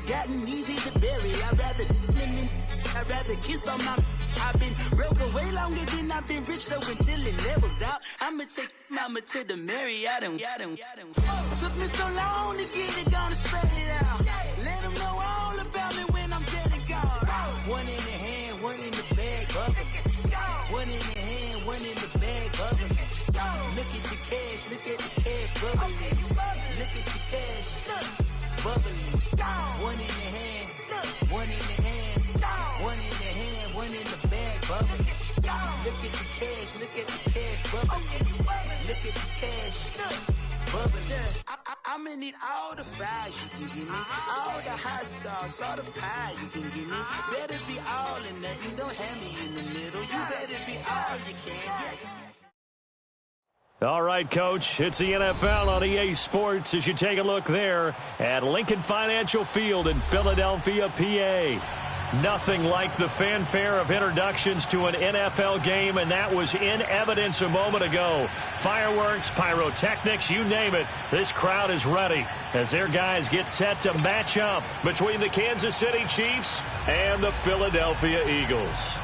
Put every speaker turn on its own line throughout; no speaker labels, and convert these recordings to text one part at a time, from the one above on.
gotten easy to bury. I'd rather kiss on my. I've been broke way longer than I've been rich, so until it levels out, I'ma take mama to the Marriott and took me so long to get it, gonna spread it out. Let them know all about me when I'm dead and gone. One in the hand, one in the bag, bubble. One in the hand, one in the bag, bubble. Look at the cash, look at the cash, bubbling. Look at the cash, bubbling. One in the hand, one in the hand, one in the hand, one in the bag, bubbling. Look at the cash, look at the cash, bubbling. Look at the cash, bubbling. I'ma need all the fries you can give me, all the hot sauce, all the pie you can give me. Better be all in nothing, don't have me in the middle. You better be all you can.
All right, Coach, it's the NFL on EA Sports as you take a look there at Lincoln Financial Field in Philadelphia, PA. Nothing like the fanfare of introductions to an NFL game, and that was in evidence a moment ago. Fireworks, pyrotechnics, you name it. This crowd is ready as their guys get set to match up between the Kansas City Chiefs and the Philadelphia Eagles.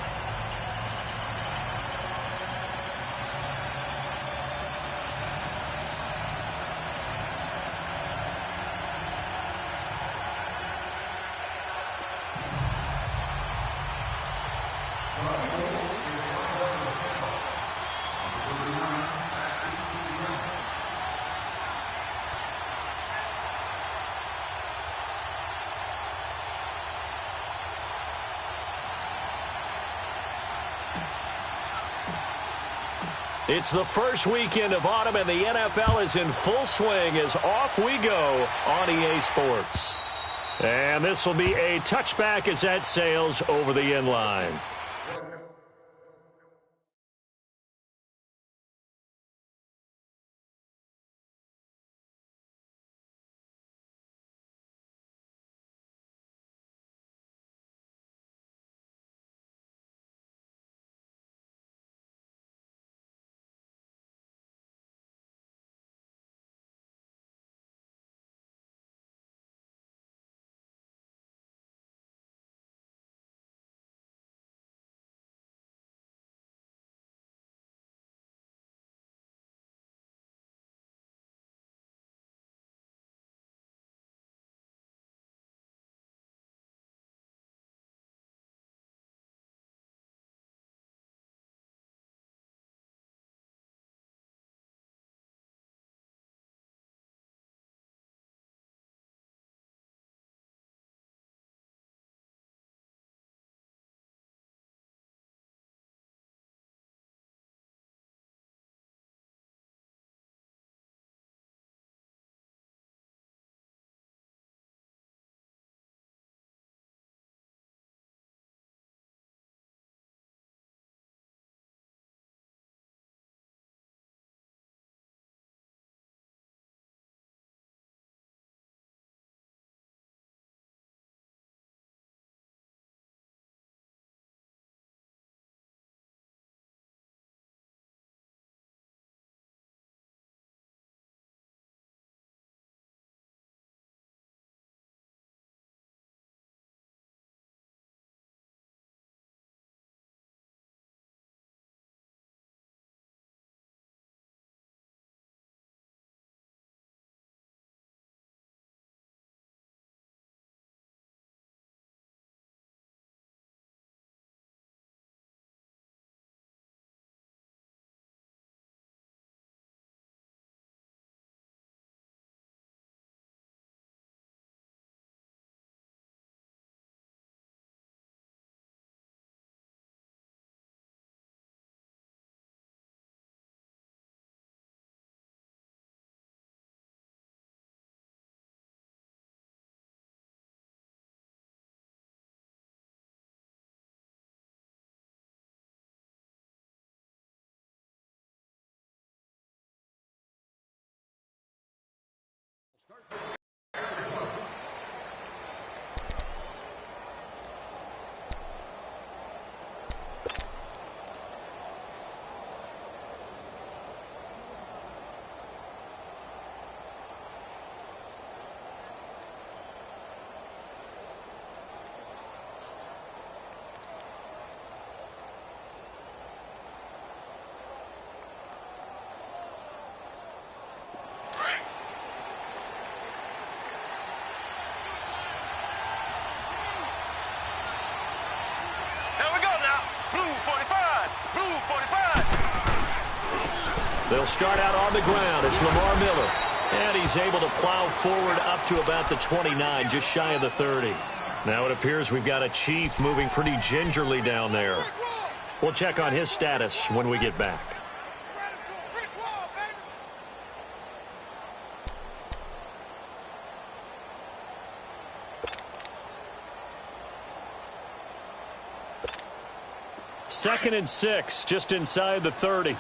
It's the first weekend of autumn, and the NFL is in full swing as off we go on EA Sports. And this will be a touchback as that sails over the end line. He'll start out on the ground. It's Lamar Miller. And he's able to plow forward up to about the 29, just shy of the 30. Now it appears we've got a Chief moving pretty gingerly down there. We'll check on his status when we get back. Second and 6, just inside the 30.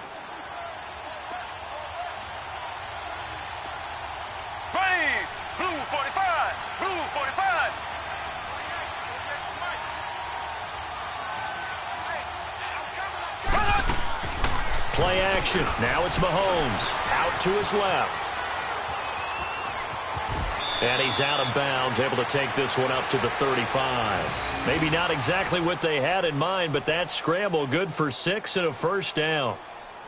Play action. Now it's Mahomes. Out to his left. And he's out of bounds, able to take this one up to the 35. Maybe not exactly what they had in mind, but that scramble good for 6 and a first down.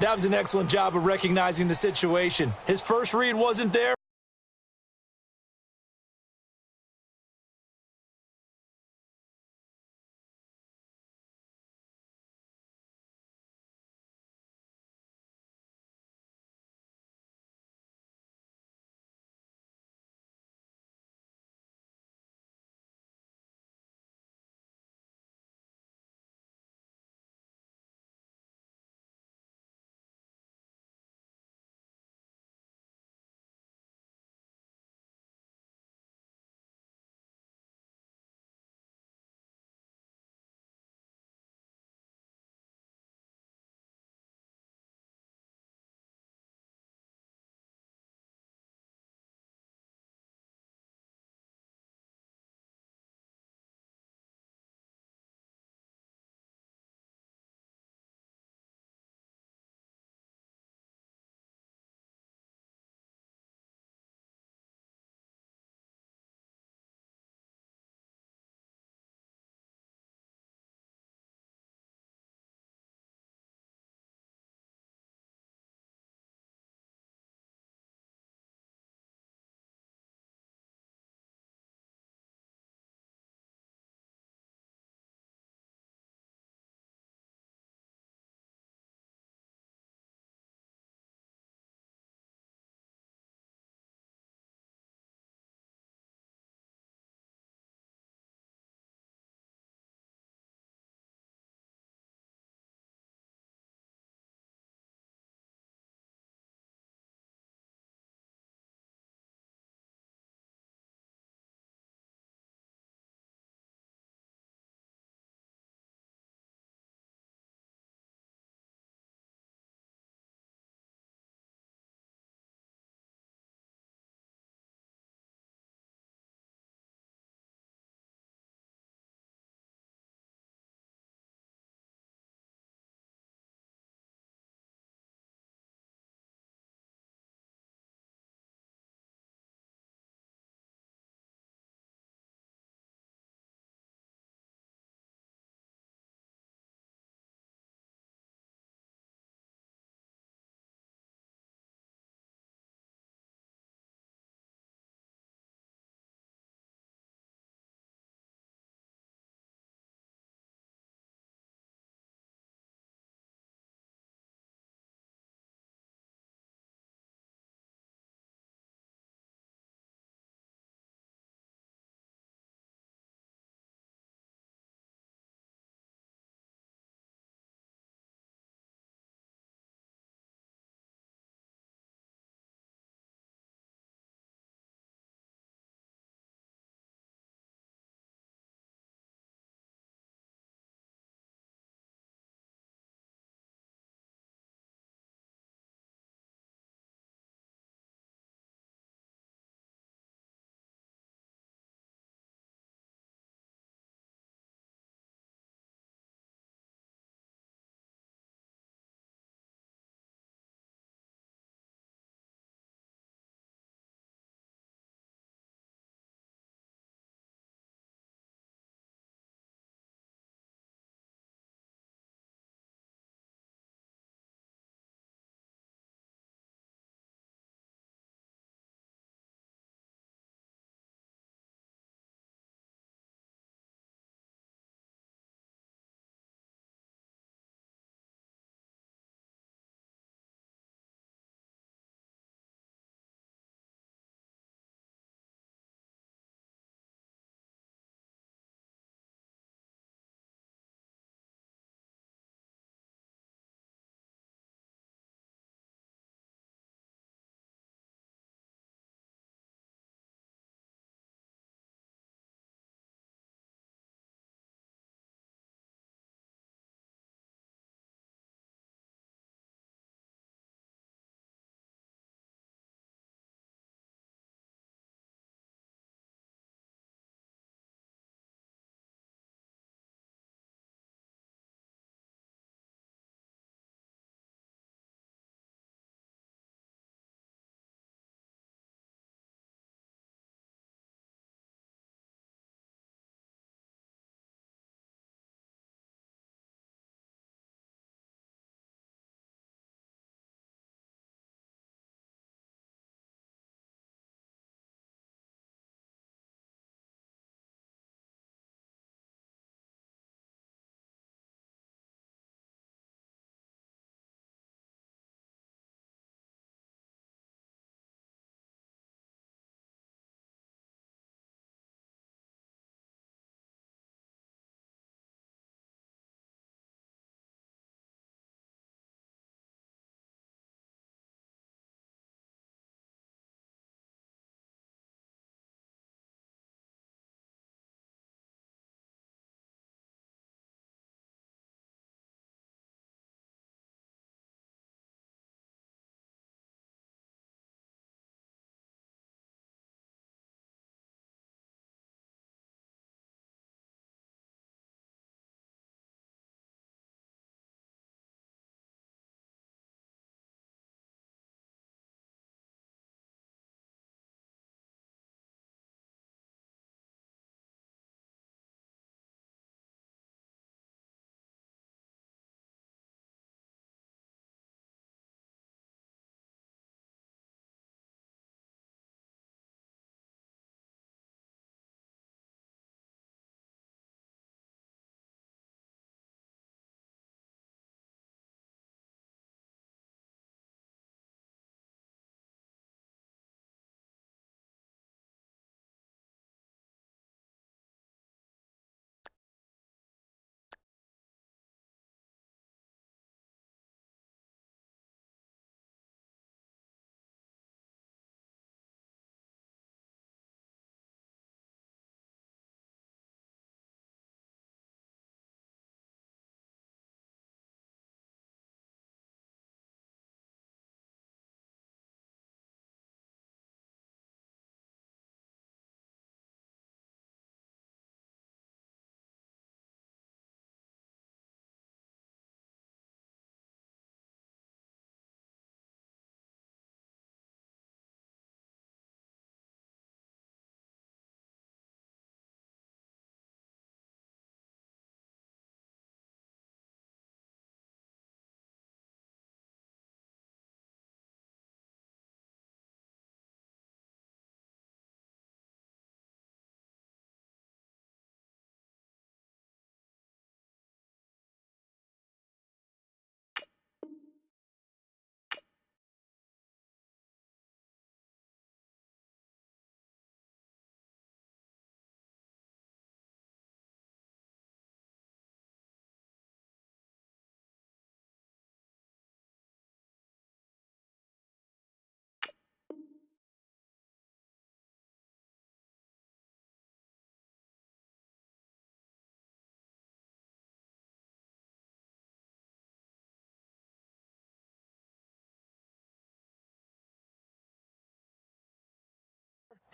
That was an excellent job of recognizing the situation. His first read wasn't there.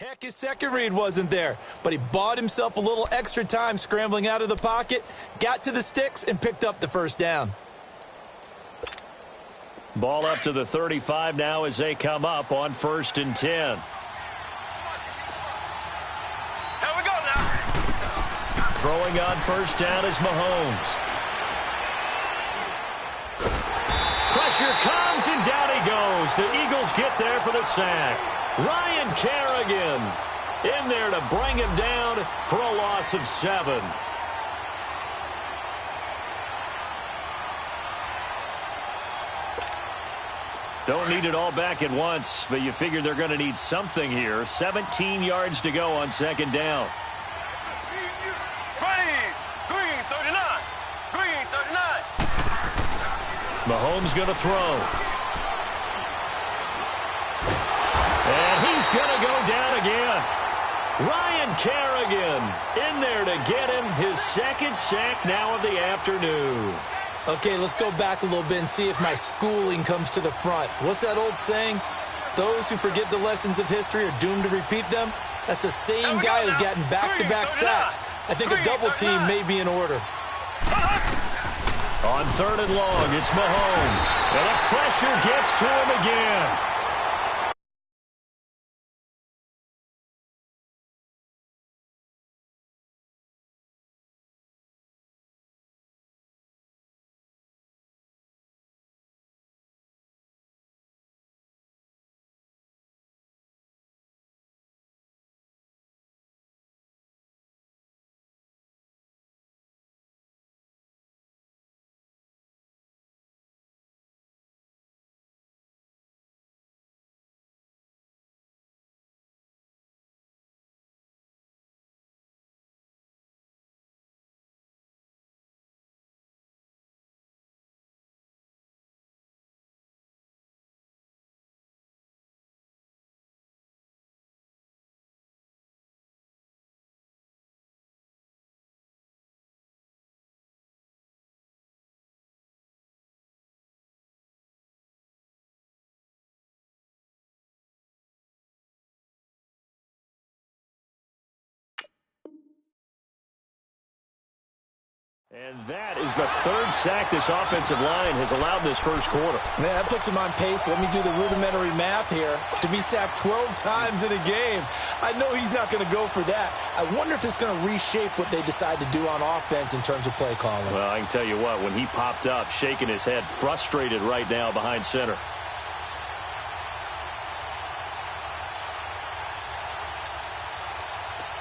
Heck, his second read wasn't there, but he bought himself a little extra time scrambling out of the pocket, got to the sticks, and picked up the first down.
Ball up to the 35 now as they come up on 1st and 10.
Here we go now.
Throwing on 1st down is Mahomes. Pressure comes, and down he goes. The Eagles get there for the sack. Ryan Kerrigan in there to bring him down for a loss of 7. Don't need it all back at once, but you figure they're going to need something here. 17 yards to go on 2nd down.
Green 39. Green 39.
Mahomes going to throw. And he's going to go down again. Ryan Kerrigan in there to get him his 2nd sack now of the afternoon.
Okay, let's go back a little bit and see if my schooling comes to the front. What's that old saying? Those who forget the lessons of history are doomed to repeat them. That's the same guy who's gotten back-to-back sacks. I think a double team may be in order.
On 3rd and long, it's Mahomes. And the pressure gets to him again. And that is the 3rd sack this offensive line has allowed this first quarter.
Man, that puts him on pace. Let me do the rudimentary math here. To be sacked 12 times in a game, I know he's not going to go for that. I wonder if it's going to reshape what they decide to do on offense in terms of play calling.
Well, I can tell you what, when he popped up, shaking his head, frustrated right now behind center.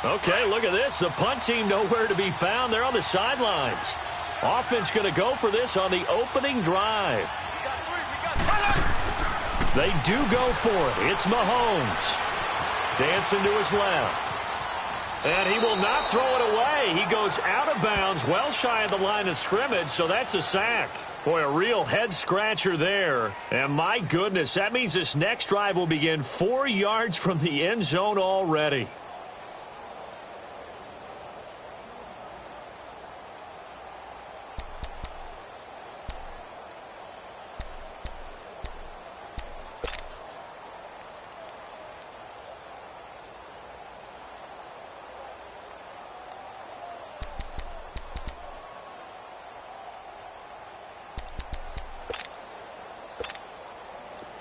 Okay, look at this. The punt team nowhere to be found. They're on the sidelines. Offense going to go for this on the opening drive. They do go for it. It's Mahomes. Dancing to his left. And he will not throw it away. He goes out of bounds, well shy of the line of scrimmage, so that's a sack. Boy, a real head-scratcher there. And my goodness, that means this next drive will begin 4 yards from the end zone already.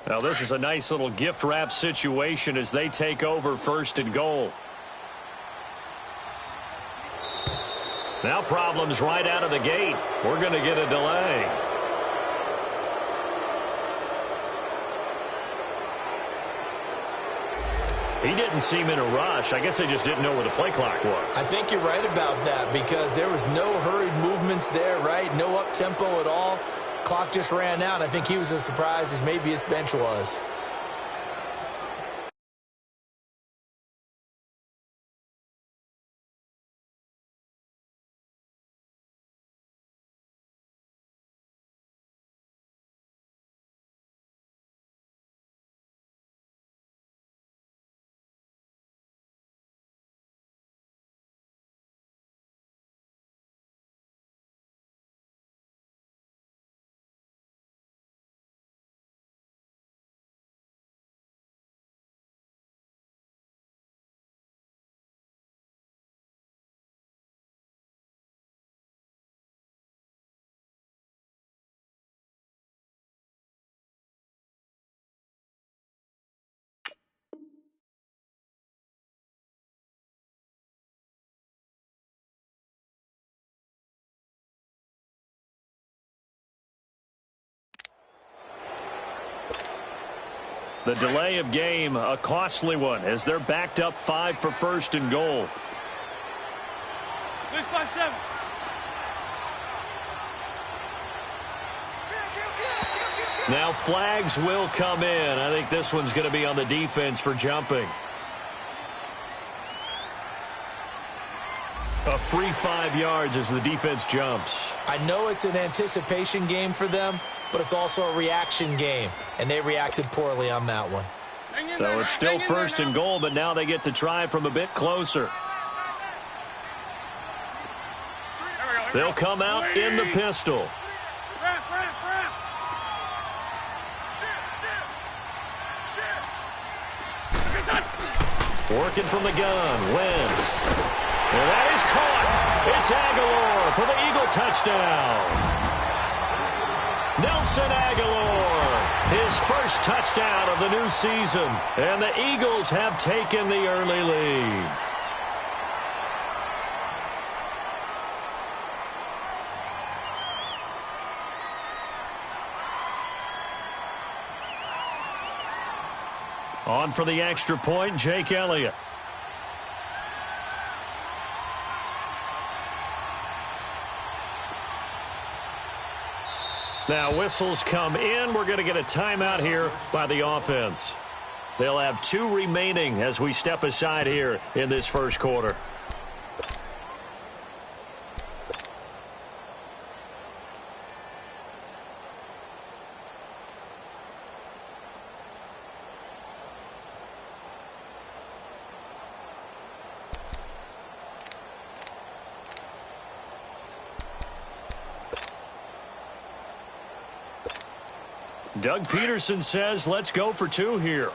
Now, this is a nice little gift wrap situation as they take over 1st and goal. Now problems right out of the gate. We're going to get a delay. He didn't seem in a rush. I guess they just didn't know where the play clock was.
I think you're right about that because there was no hurried movements there, right? No up-tempo at all. Clock just ran out. I think he was as surprised as maybe his bench was.
The delay of game, a costly one, as they're backed up 5 for first and goal. Now flags will come in. I think this one's going to be on the defense for jumping. A free 5 yards as the defense jumps.
I know it's an anticipation game for them, but it's also a reaction game, and they reacted poorly on that one.
So it's still first and goal, but now they get to try from a bit closer. They'll come out in the pistol. Working from the gun, Wentz. And that is caught. It's Aguilar for the Eagle touchdown. Nelson Aguilar, his first touchdown of the new season. And the Eagles have taken the early lead. On for the extra point, Jake Elliott. Now whistles come in. We're going to get a timeout here by the offense. They'll have 2 remaining as we step aside here in this first quarter. Doug Peterson says, let's go for 2 here.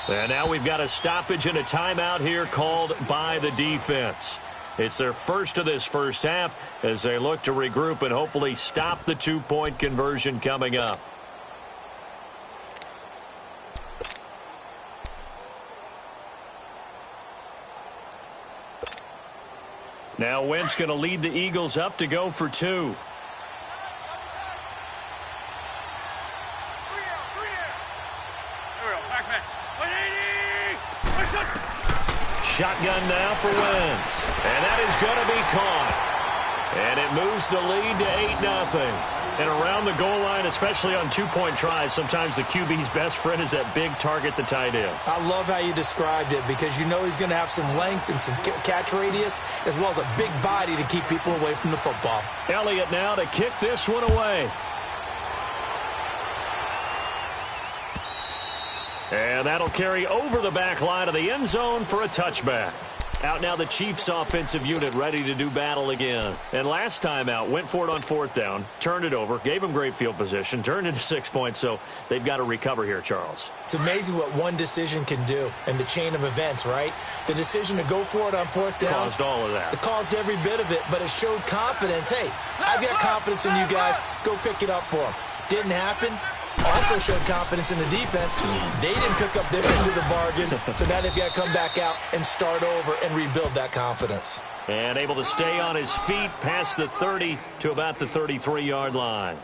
And now we've got a stoppage and a timeout here called by the defense. It's their first of this first half as they look to regroup and hopefully stop the 2-point conversion coming up. Now Wentz going to lead the Eagles up to go for 2. Shotgun now for Wentz. And that is going to be caught. And it moves the lead to 8-0. And around the goal line, especially on 2-point tries, sometimes the QB's best friend is that big target, the tight end. I
love how you described it because you know he's going to have some length and some catch radius as well as a big body to keep people away from the football.
Elliott now to kick this one away. And that'll carry over the back line of the end zone for a touchback. Out now the Chiefs offensive unit ready to do battle again. And last time out, went for it on 4th down, turned it over, gave them great field position, turned into 6 points, so they've got to recover here, Charles.
It's amazing what one decision can do in the chain of events, right? The decision to go for it on 4th down.
Caused all of that.
It caused every bit of it, but it showed confidence. Hey, I've got confidence in you guys. Go pick it up for them. Didn't happen. Also showed confidence in the defense. They didn't pick up their end of the bargain, so now they've got to come back out and start over and rebuild that confidence.
And able to stay on his feet past the 30 to about the 33-yard line.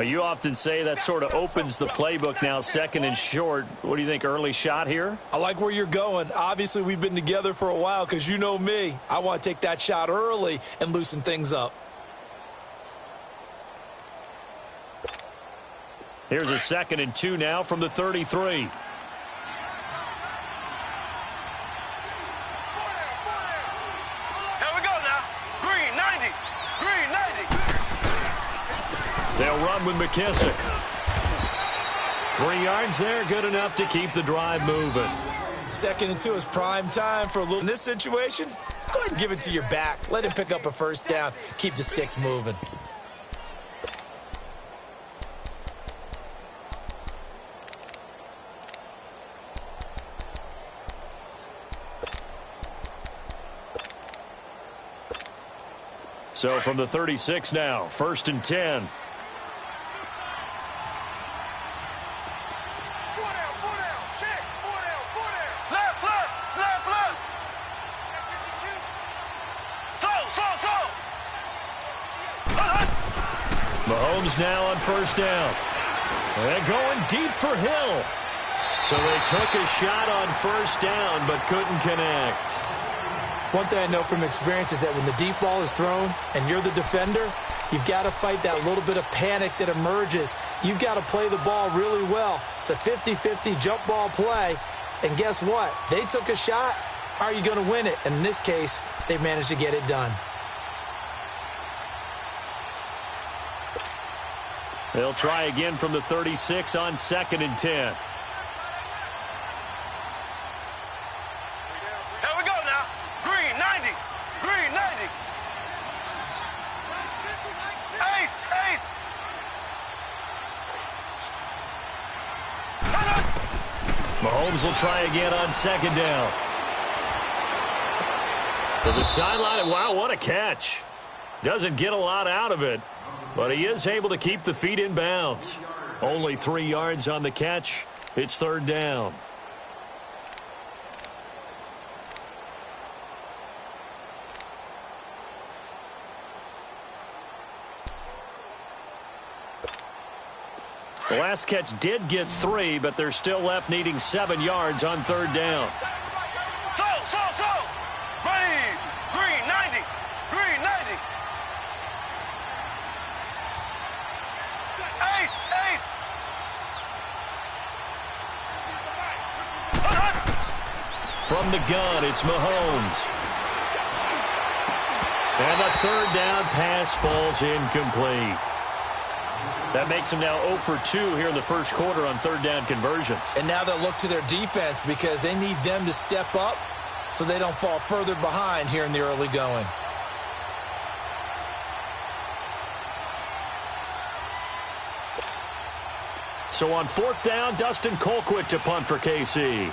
You often say that sort of opens the playbook now, 2nd and short. What do you think, early shot here?
I like where you're going. Obviously, we've been together for a while because you know me. I want to take that shot early and loosen things up.
Here's a 2nd and 2 now from the 33.
Here we go now. Green 90. Green 90.
They'll run with McKissick. 3 yards there, good enough to keep the drive moving.
2nd and 2 is prime time for a little. In this situation, go ahead and give it to your back. Let him pick up a 1st down. Keep the sticks moving.
So from the 36 now, 1st and 10.
Check. 4 down.
Mahomes now on first down. And going deep for Hill. So they took a shot on first down but couldn't connect.
One thing I know from experience is that when the deep ball is thrown and you're the defender, you've got to fight that little bit of panic that emerges. You've got to play the ball really well. It's a 50-50 jump ball play. And guess what? They took a shot. How are you going to win it? And in this case, they managed to get it done.
They'll try again from the 36 on 2nd and 10.
Here we go now. Green 90. Green 90. Ace, ace.
Mahomes will try again on 2nd down. To the sideline. Wow, what a catch. Doesn't get a lot out of it, but he is able to keep the feet in bounds. Only 3 yards on the catch. It's 3rd down. The last catch did get 3, but they're still left needing 7 yards on 3rd down.
So. Green. Green 90. Green 90. Ace, ace.
From the gun, it's Mahomes. And the 3rd down pass falls incomplete. That makes them now 0 for 2 here in the first quarter on 3rd down conversions.
And now they'll look to their defense because they need them to step up so they don't fall further behind here in the early going.
So on 4th down, Dustin Colquitt to punt for KC.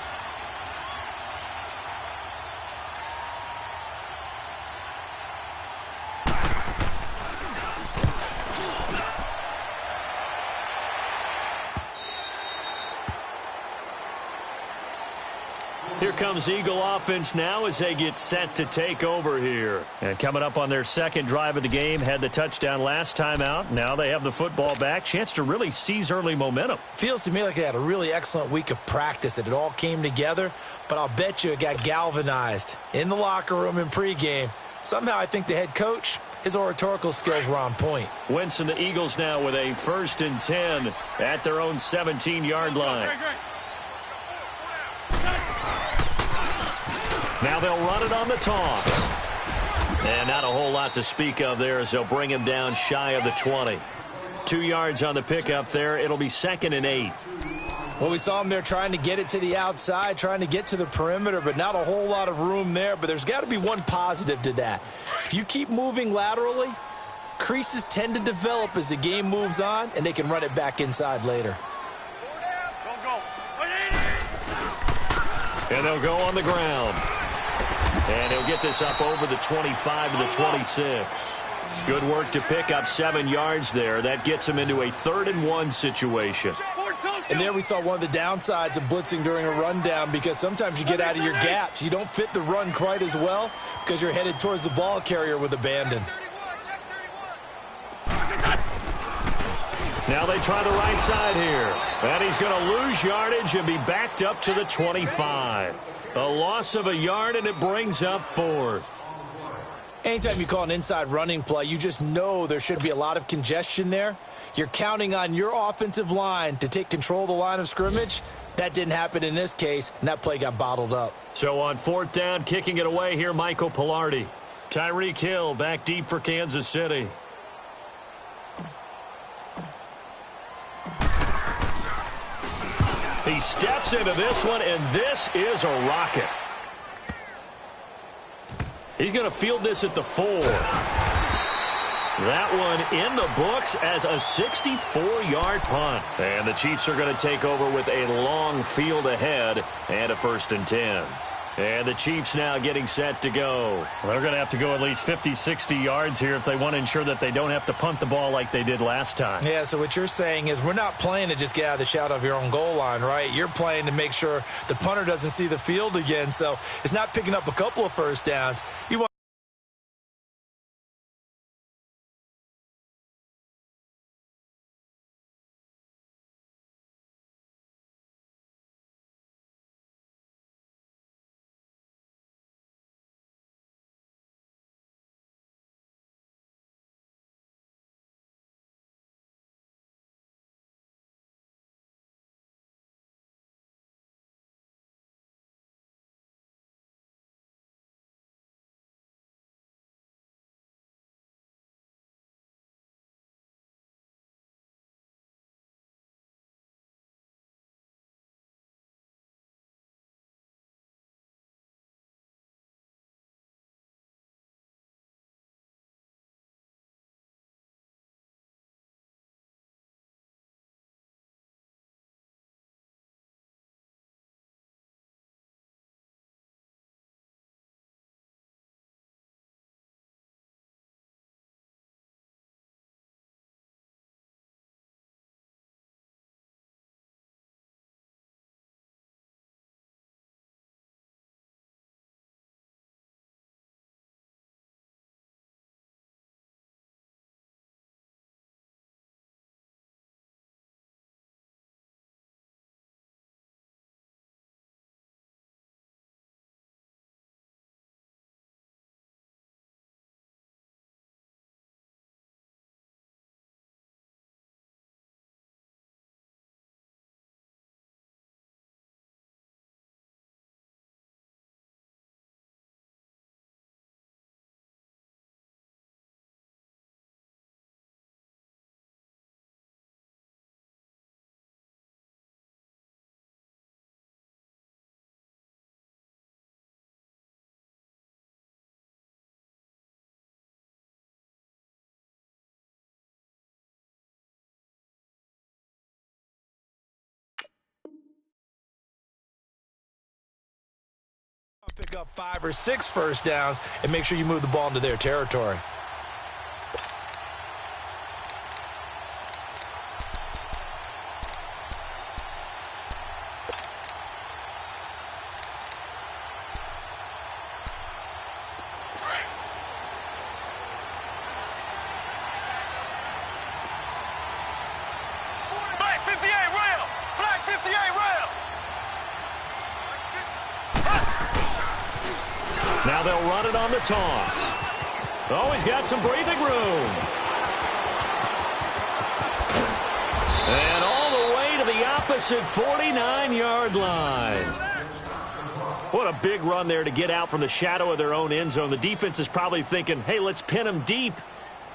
Here comes Eagle offense now as they get set to take over here. And coming up on their 2nd drive of the game, had the touchdown last time out. Now they have the football back. Chance to really seize early momentum.
Feels to me like they had a really excellent week of practice, that it all came together. But I'll bet you it got galvanized in the locker room in pregame. Somehow I think the head coach, his oratorical skills were on point.
Wentz and the Eagles now with a 1st and 10 at their own 17-yard line. Now they'll run it on the toss. And not a whole lot to speak of there as they'll bring him down shy of the 20. 2 yards on the pickup there. It'll be 2nd and 8.
Well, we saw him there trying to get it to the outside, trying to get to the perimeter, but not a whole lot of room there. But there's got to be one positive to that. If you keep moving laterally, creases tend to develop as the game moves on, and they can run it back inside later.
And they'll go on the ground. And he'll get this up over the 25 to the 26. Good work to pick up 7 yards there. That gets him into a 3rd and 1 situation.
And there we saw one of the downsides of blitzing during a rundown, because sometimes you get out of your gaps. You don't fit the run quite as well because you're headed towards the ball carrier with abandon.
Now they try the right side here. And he's going to lose yardage and be backed up to the 25. A loss of a yard, and it brings up 4th.
Anytime you call an inside running play, you just know there should be a lot of congestion there. You're counting on your offensive line to take control of the line of scrimmage. That didn't happen in this case, and that play got bottled up.
So on 4th down, kicking it away here, Michael Pilardi. Tyreek Hill back deep for Kansas City. He steps into this one, and this is a rocket. He's going to field this at the 4. That one in the books as a 64-yard punt. And the Chiefs are going to take over with a long field ahead and a 1st and 10. And the Chiefs now getting set to go. Well, they're going to have to go at least 50, 60 yards here if they want to ensure that they don't have to punt the ball like they did last time.
Yeah, so what you're saying is we're not playing to just get out of the shadow of your own goal line, right? You're playing to make sure the punter doesn't see the field again. So it's not picking up a couple of first downs. You want pick up 5 or 6 first downs and make sure you move the ball into their territory.
Now they'll run it on the toss. Oh, he's got some breathing room. And all the way to the opposite 49-yard line. What a big run there to get out from the shadow of their own end zone. The defense is probably thinking, hey, let's pin them deep.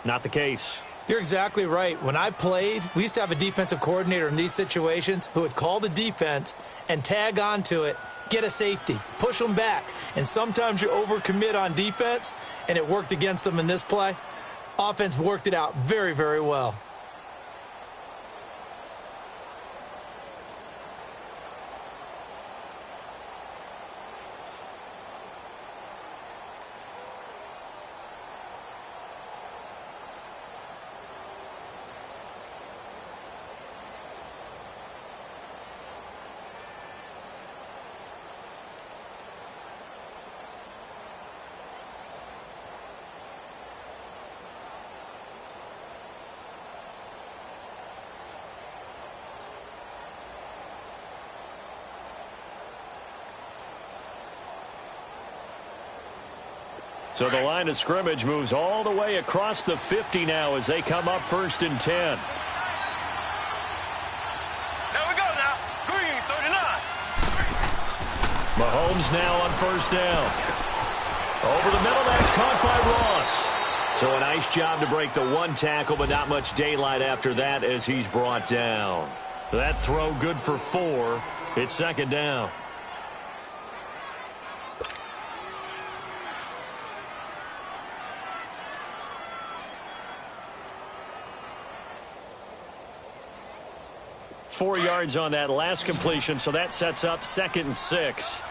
Not the case.
You're exactly right. When I played, we used to have a defensive coordinator in these situations who would call the defense and tag onto it, get a safety, push them back. And sometimes you overcommit on defense, and it worked against them in this play. Offense worked it out very, very well.
So the line of scrimmage moves all the way across the 50 now as they come up 1st and 10.
There we go now. Green, 39.
Mahomes now on 1st down. Over the middle, that's caught by Ross. So a nice job to break the one tackle, but not much daylight after that as he's brought down. That throw good for 4. It's 2nd down. Four yards on that last completion, so that sets up 2nd and 6.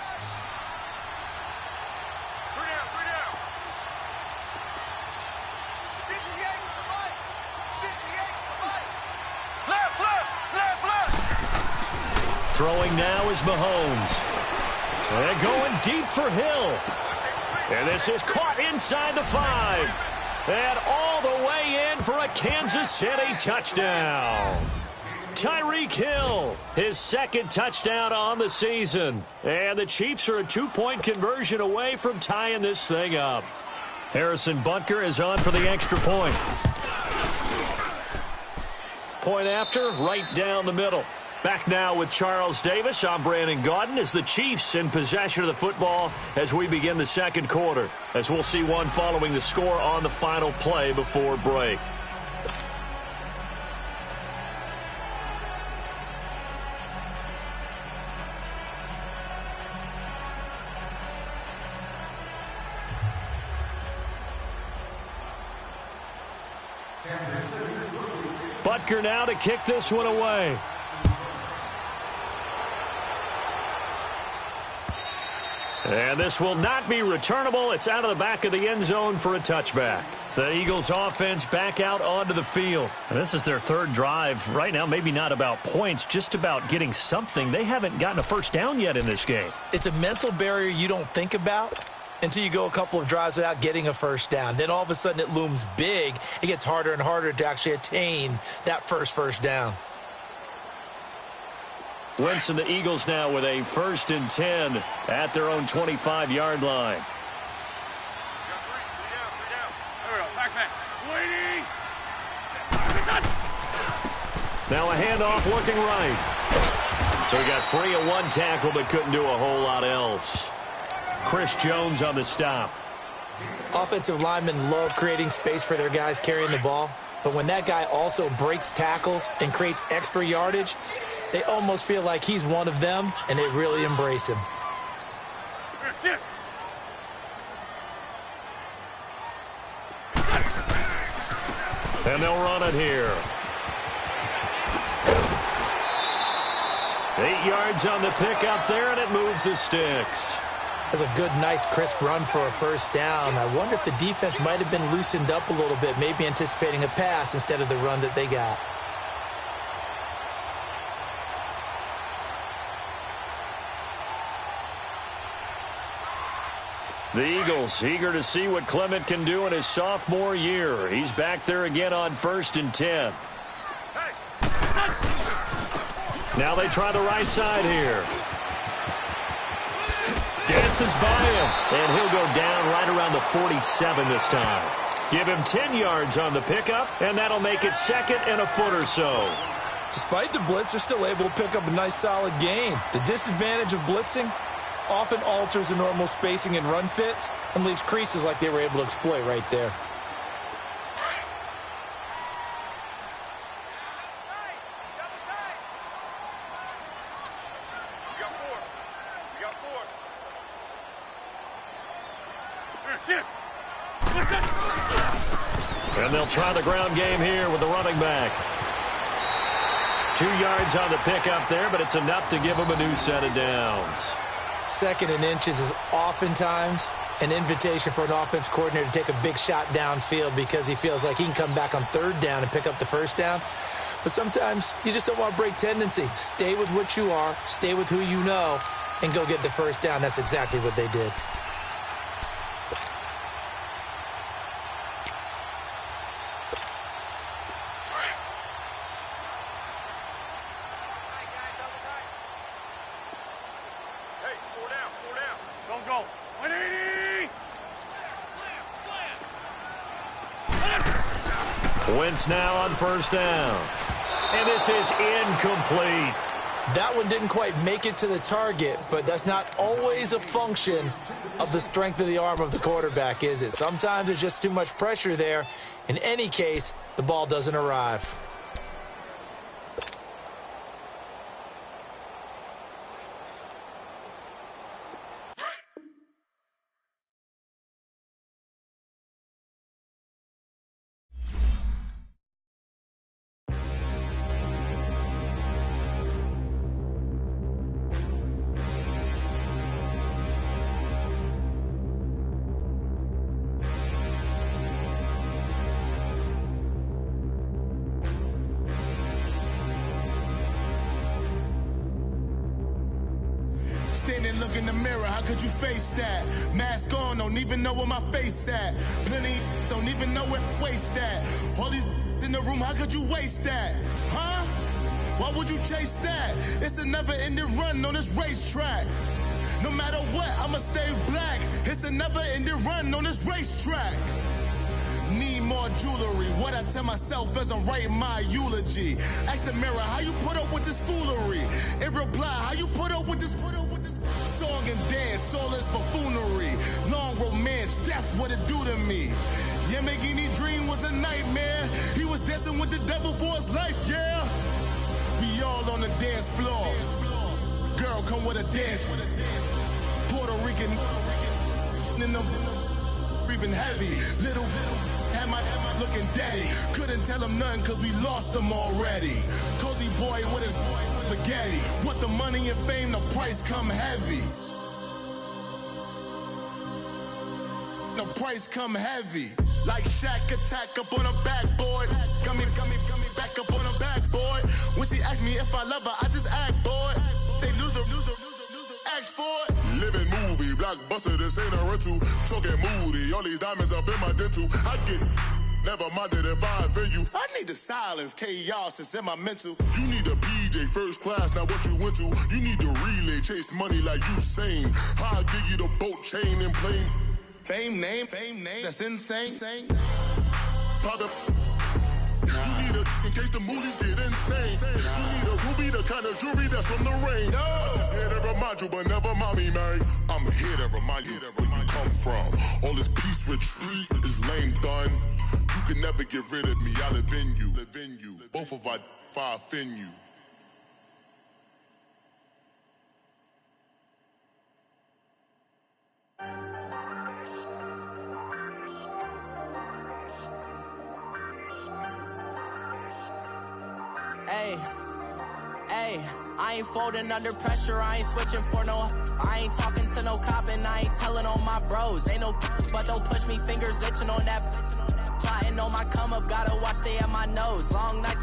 Throwing now is Mahomes. And going deep for Hill. And this is caught inside the 5. And all the way in for a Kansas City touchdown. Tyreek Hill, his 2nd touchdown on the season. And the Chiefs are a 2-point conversion away from tying this thing up. Harrison Butker is on for the extra point. Point after, right down the middle. Back now with Charles Davis. I'm Brandon Gaudin as the Chiefs in possession of the football as we begin the 2nd quarter. As we'll see one following the score on the final play before break. Butker now to kick this one away. And this will not be returnable. It's out of the back of the end zone for a touchback. The Eagles offense back out onto the field. And this is their 3rd drive. Right now, maybe not about points, just about getting something. They haven't gotten a first down yet in this game.
It's a mental barrier you don't think about until you go a couple of drives without getting a first down. Then all of a sudden it looms big. It gets harder and harder to actually attain that first down.
Wentz and the Eagles now with a 1st and 10 at their own 25-yard line. Now a handoff looking right. So he got free of one tackle but couldn't do a whole lot else. Chris Jones on the stop.
Offensive linemen love creating space for their guys carrying the ball. But when that guy also breaks tackles and creates extra yardage, they almost feel like he's one of them, and they really embrace him.
And they'll run it here. 8 yards on the pickup there, and it moves the sticks.
That's a good, nice, crisp run for a first down. I wonder if the defense might have been loosened up a little bit, maybe anticipating a pass instead of the run that they got.
The Eagles eager to see what Clement can do in his sophomore year. He's back there again on 1st and 10. Now they try the right side here. Dances by him, and he'll go down right around the 47 this time. Give him 10 yards on the pickup, and that'll make it 2nd and a foot or so.
Despite the blitz, they're still able to pick up a nice, solid gain. The disadvantage of blitzing often alters the normal spacing and run fits and leaves creases like they were able to exploit right there.
And they'll try the ground game here with the running back. 2 yards on the pickup there, but it's enough to give him a new set of downs.
2nd and inches is oftentimes an invitation for an offense coordinator to take a big shot downfield because he feels like he can come back on 3rd down and pick up the first down. But sometimes you just don't want to break tendency. Stay with what you are, stay with who you know, and go get the first down. That's exactly what they did.
Wentz now on 1st down. And this is incomplete.
That one didn't quite make it to the target, but that's not always a function of the strength of the arm of the quarterback, is it? Sometimes there's just too much pressure there. In any case, the ball doesn't arrive.
Look in the mirror, how could you face that? Mask on, don't even know where my face at. Plenty don't even know where waste at. All these in the room, how could you waste that? Huh? Why would you chase that? It's a never-ending run on this racetrack. No matter what, I'ma stay black. It's a never-ending run on this racetrack. Need more jewelry. What I tell myself as I'm writing my eulogy. Ask the mirror, how you put up with this foolery? It reply, how you put up with this song and dance, all this buffoonery. Long romance, death, what it do to me? Yamagini dream was a nightmare. He was dancing with the devil for his life, yeah. We all on the dance floor. Girl, come with a dance. Puerto Rican in the breathing heavy. Little am I looking daddy. Couldn't tell him nothing cause we lost him already. Cozy boy with his spaghetti. Want the money and fame, the price come heavy. The price come heavy. Like Shaq attack up on a backboard. Coming back up on a backboard. When she asked me if I love her, I just act bored. Say loser, ask for it. Living movie, blockbuster, this ain't a rental. Talking moody, all these diamonds up in my dental. I get never minded if I offend you. I need the silence, chaos is in my mental. You need a PJ, first class, not what you went to. You need the relay, chase money like Usain. I'll give you the boat, chain, and plane. Fame name, that's insane. Pop up. You need a, in case the movies get insane. You need a ruby, the kind of jewelry that's from the rain. No. I'm just here to remind you, but never mommy, man. I'm here to remind you where you come from. All this peace retreat is lame done. You can never get rid of me, I live in you. Both of our fire offend you.
Hey, Ayy, I ain't folding under pressure, I ain't switching for no. I ain't talking to no cop and I ain't telling on my bros. Ain't no but don't push me, fingers itching on that. Plotting on my come up, gotta watch stay at my nose. Long nights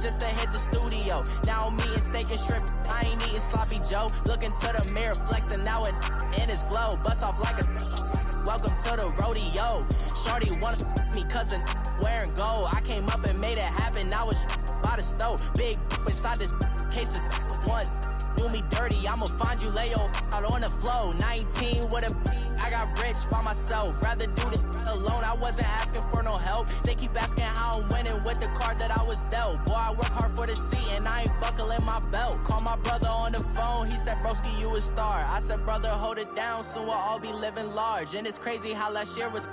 just to hit the studio. Now I'm eating steak and shrimp, I ain't eating sloppy Joe. Looking to the mirror, flexing now and in his glow. Bust off like a welcome to the rodeo. Shorty wanna me cousin wearing gold. I came up and made it happen, I was by the stove. Big inside this cases once. Do me dirty, I'ma find you lay out on the floor. 19 with a I got rich by myself. Rather do this alone, I wasn't asking for no help. They keep asking how I'm winning with the card that I was dealt. Boy, I work hard for the seat and I ain't buckling my belt. Call my brother on the phone, he said, broski, you a star. I said, brother, hold it down, soon we'll all be living large. And it's crazy how last year was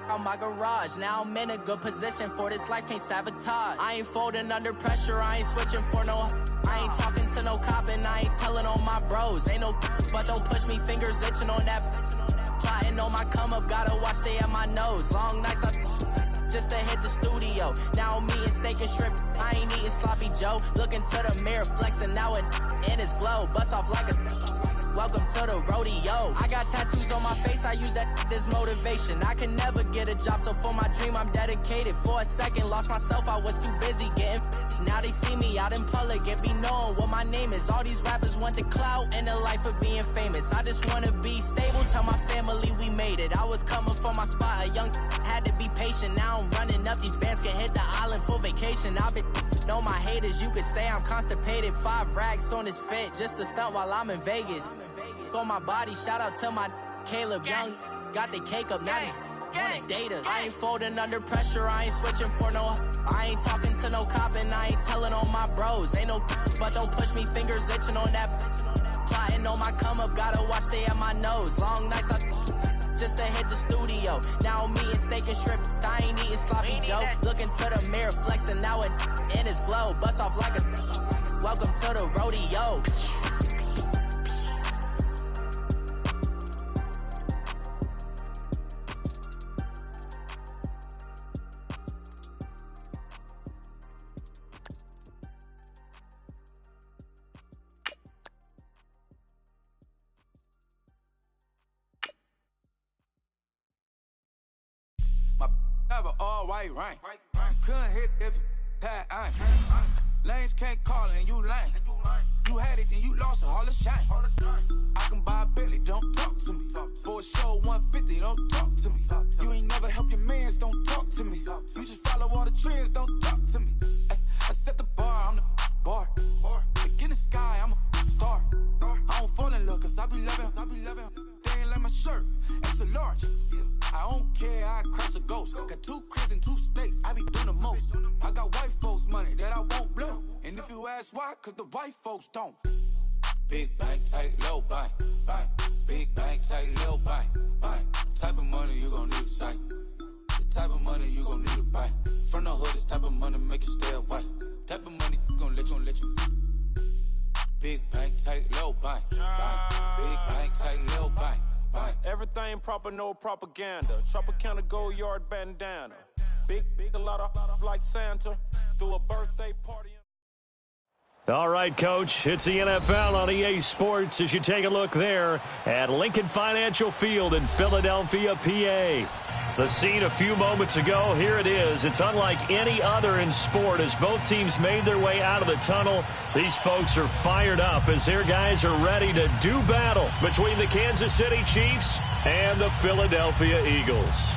on my garage. Now I'm in a good position for this life, can't sabotage. I ain't folding under pressure, I ain't switching for no. I ain't talking to no cop and I ain't telling on my bros. Ain't no but don't push me, fingers itching on that. Plotting on my come up, gotta watch stay at my nose. Long nights just to hit the studio. Now I'm eating steak and shrimp, I ain't eating sloppy Joe. Looking to the mirror, flexing now and in his glow. Bust off like a welcome to the rodeo. I got tattoos on my face, I use that as motivation. I can never get a job, so for my dream I'm dedicated. For a second, lost myself, I was too busy getting busy. Now they see me out in public and be knowing what my name is. All these rappers want the clout and the life of being famous. I just wanna be stable, tell my family we made it. I was coming for my spot, a young had to be patient. Now I'm running up, these bands can hit the island for vacation. I've been know my haters, you could say I'm constipated. 5 racks on his fit, just to stunt while I'm in Vegas. On my body, shout out to my Caleb Young. Got the cake up, now these wanna date us. I ain't folding under pressure, I ain't switching for no. I ain't talking to no cop and I ain't telling on my bros. Ain't no but don't push me, fingers itching on that. Plotting on my come up, gotta watch stay at my nose. Long nights just to hit the studio. Now I'm eating steak and shrimp, I ain't eating sloppy Joe. Looking to the mirror, flexing now and in his glow. Bust off like a welcome to the rodeo.
Have an all-white rank. Couldn't hit if it had ain't. Lanes can't call it and you lame. You had it and you lost it, all the shame. I can buy a Billy, don't talk to me. For a show 150, don't talk to me. You ain't never help your mans, don't talk to me. You just follow all the trends, don't talk to me. I set the bar, I'm the bar. Look in the sky, I'm a star. I don't fall in love, cause I be loving. They ain't like my shirt, it's a large. I don't care, I crush a ghost. Got 2 cribs in 2 states, I be doing the most. I got white folks' money that I won't blow. And if you ask why, cause the white folks don't. Big bank, tight, low bank, bank. Big bank, tight, low bank, bank. Type of money you gon' need a sight. The type of money you gon' need to buy. From the hood, this type of money make you stay away. Type of money gon' let you. Big bank, tight, low bank, bank. Big bank, tight, low bank.
Everything proper, no propaganda. Tropicana Gold Yard bandana. Big, a lot of like Santa. Threw a birthday party.
All right, Coach, it's the NFL on EA Sports as you take a look there at Lincoln Financial Field in Philadelphia, PA. The scene a few moments ago, here it is. It's unlike any other in sport as both teams made their way out of the tunnel. These folks are fired up as their guys are ready to do battle between the Kansas City Chiefs and the Philadelphia Eagles.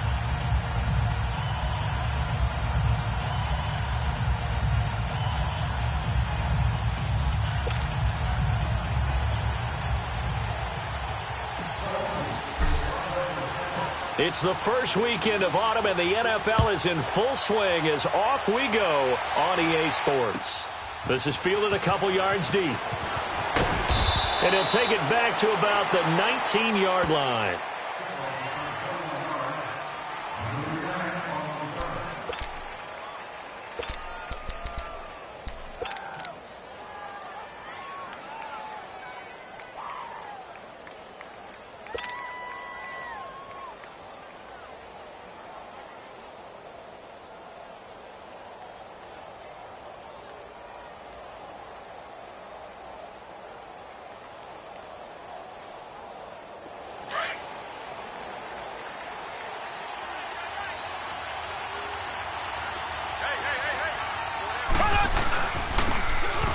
It's the first weekend of autumn, and the NFL is in full swing as off we go on EA Sports. This is fielded a couple yards deep. And he'll take it back to about the 19-yard line.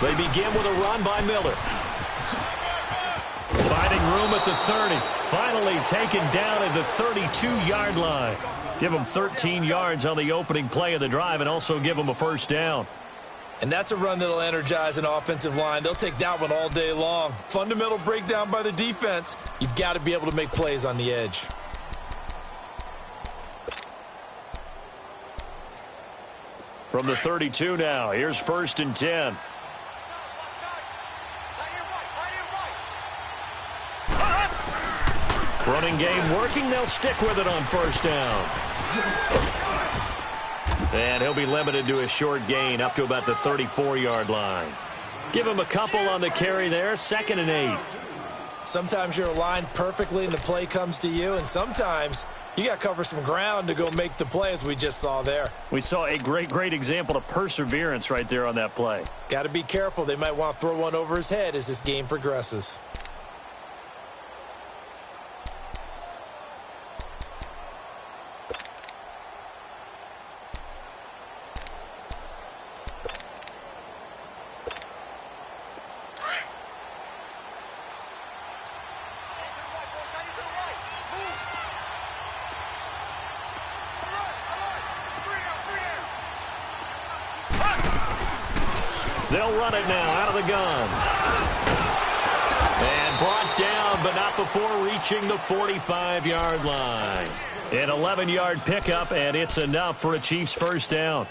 They begin with a run by Miller. Finding room at the 30. Finally taken down at the 32-yard line. Give them 13 yards on the opening play of the drive and also give them a first down.
And that's a run that'll energize an offensive line. They'll take that one all day long. Fundamental breakdown by the defense. You've got to be able to make plays on the edge.
From the 32 now, here's 1st and 10. Running game working. They'll stick with it on 1st down. And he'll be limited to a short gain up to about the 34-yard line. Give him a couple on the carry there. 2nd and 8.
Sometimes you're aligned perfectly and the play comes to you, and sometimes you got to cover some ground to go make the play, as we just saw there.
We saw a great example of perseverance right there on that play.
Got to be careful. They might want to throw one over his head as this game progresses.
They'll run it now out of the gun. And brought down, but not before reaching the 45-yard line. An 11-yard pickup, and it's enough for a Chiefs first down.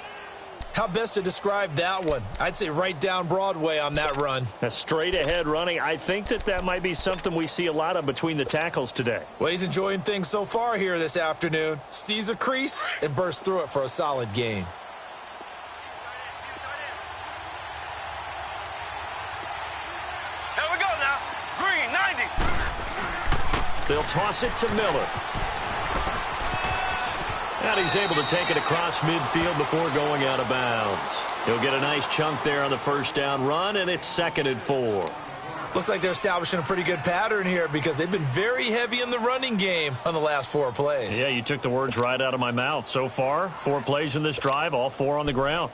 How best to describe that one? I'd say right down Broadway on that run.
A straight-ahead running. I think that might be something we see a lot of between the tackles today.
Well, he's enjoying things so far here this afternoon. Sees a crease and bursts through it for a solid gain.
They'll toss it to Miller. And he's able to take it across midfield before going out of bounds. He'll get a nice chunk there on the first down run, and it's 2nd and 4.
Looks like they're establishing a pretty good pattern here because they've been very heavy in the running game on the last 4 plays.
Yeah, you took the words right out of my mouth. So far, 4 plays in this drive, all 4 on the ground.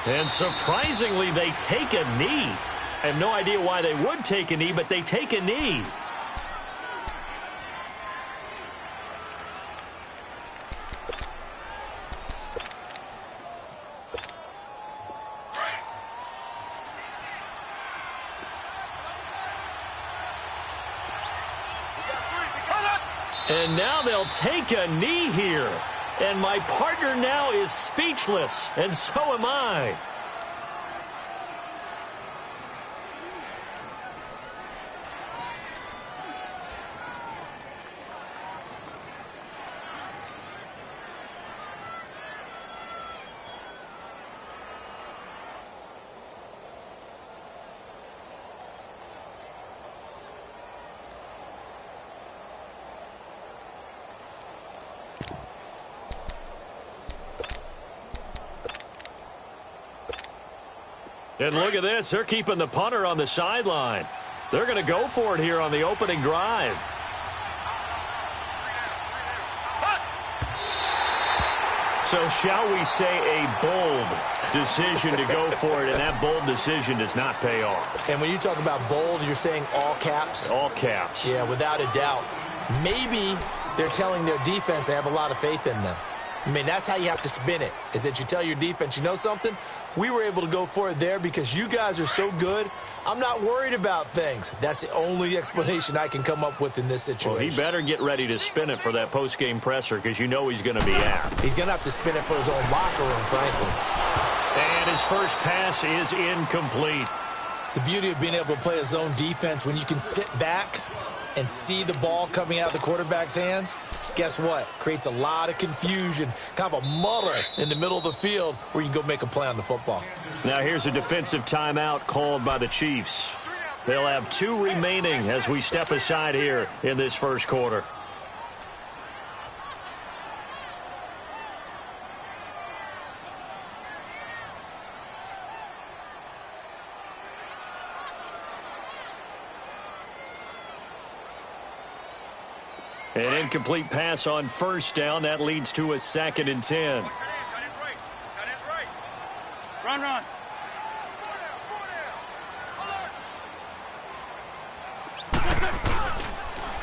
And surprisingly, they take a knee. I have no idea why they would take a knee, but they take a knee. And now they'll take a knee here. And my partner now is speechless, and so am I. And look at this. They're keeping the punter on the sideline. They're going to go for it here on the opening drive. So shall we say a bold decision to go for it, and that bold decision does not pay off.
And when you talk about bold, you're saying all caps?
All caps.
Yeah, without a doubt. Maybe they're telling their defense they have a lot of faith in them. I mean, that's how you have to spin it, is that you tell your defense, you know something? We were able to go for it there because you guys are so good. I'm not worried about things. That's the only explanation I can come up with in this situation.
Well, he better get ready to spin it for that post-game presser because you know he's going to be out.
He's going to have to spin it for his own locker room, frankly.
And his first pass is incomplete.
The beauty of being able to play a zone defense when you can sit back and see the ball coming out of the quarterback's hands, guess what? Creates a lot of confusion, kind of a muddle in the middle of the field where you can go make a play on the football.
Now here's a defensive timeout called by the Chiefs. They'll have 2 remaining as we step aside here in this first quarter. An incomplete pass on first down. That leads to a 2nd and 10.
Run.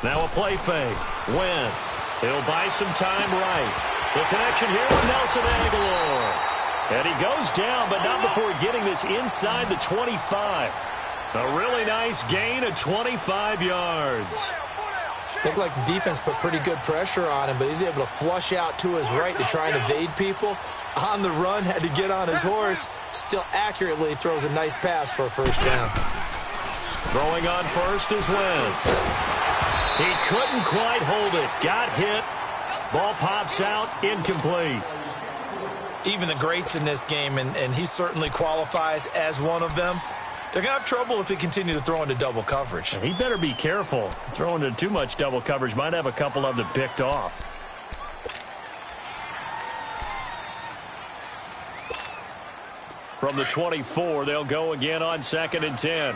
Now a play fake. Wentz. He'll buy some time right. The connection here with Nelson Agholor. And he goes down, but not before getting this inside the 25. A really nice gain of 25 yards.
Looked like the defense put pretty good pressure on him, but he's able to flush out to his right to try and evade people. On the run, had to get on his horse. Still accurately throws a nice pass for a first down.
Throwing on first is Wentz. He couldn't quite hold it. Got hit. Ball pops out. Incomplete.
Even the greats in this game, and he certainly qualifies as one of them, they're going to have trouble if they continue to throw into double coverage.
He better be careful. Throwing into too much double coverage might have a couple of them picked off. From the 24, they'll go again on 2nd and 10.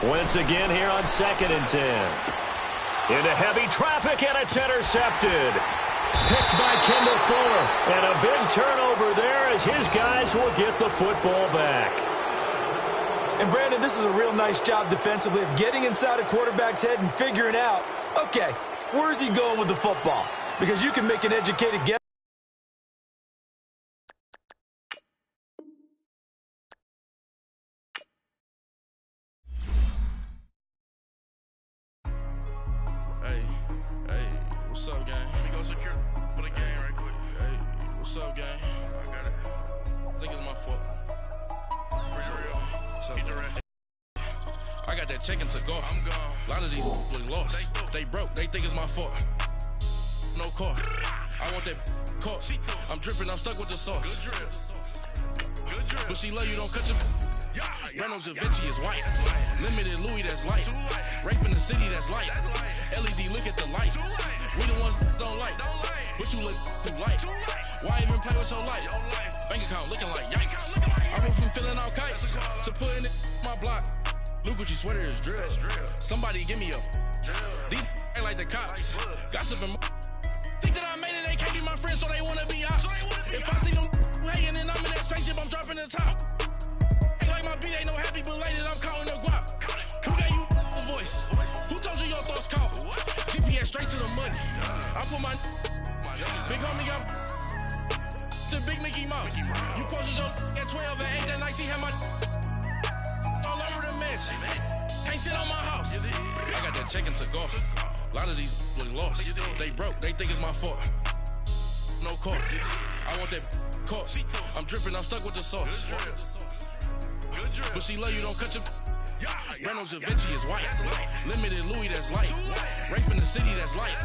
Wentz again here on 2nd and 10. Into heavy traffic, and it's intercepted. Picked by Kendall Fuller. And a big turnover there as his guys will get the football back.
And, Brandon, this is a real nice job defensively of getting inside a quarterback's head and figuring out, okay, where's he going with the football? Because you can make an educated guess.
What's up, gang? Let me go secure for the game right quick. Hey, what's up, gang? I got it. I think it's my fault. For real. What's up, I got that check-in to go. I'm gone. A lot of these really lost. They broke. They think it's my fault. No car. I want that caught. I'm dripping. I'm stuck with the sauce. Good drip. But she love you. Don't cut your... Reynolds Da Vinci is white. Limited Louis, that's light. Rape in the city, that's light. LED, look at the light. We the ones don't like. But you look too light. Why even play with your life? Bank account looking like yikes. I went from feeling all kites to putting it in my block. Blue Gucci sweater is drill. Somebody give me a. These ain't like the cops. Gossiping. Think that I made it, they can't be my friends, so they wanna be ops. If I see them hating and I'm in that spaceship, I'm dropping the top. Like my beat ain't no happy belated, I'm counting the guap. Who gave you a voice? Who told you your thoughts count? GPS straight to the money. I put my big homie got the big Mickey Mouse. You posted your at 12 and 8 that night, she had my all over the mansion. Can't sit on my house. I got that check-in to go. A lot of these really lost. They broke, they think it's my fault. No car. I want that caught. I'm dripping, I'm stuck with the sauce. But she love you, don't cut your... Reynolds Da Vinci is white. Limited Louis, that's light. Rape in the city, that's light.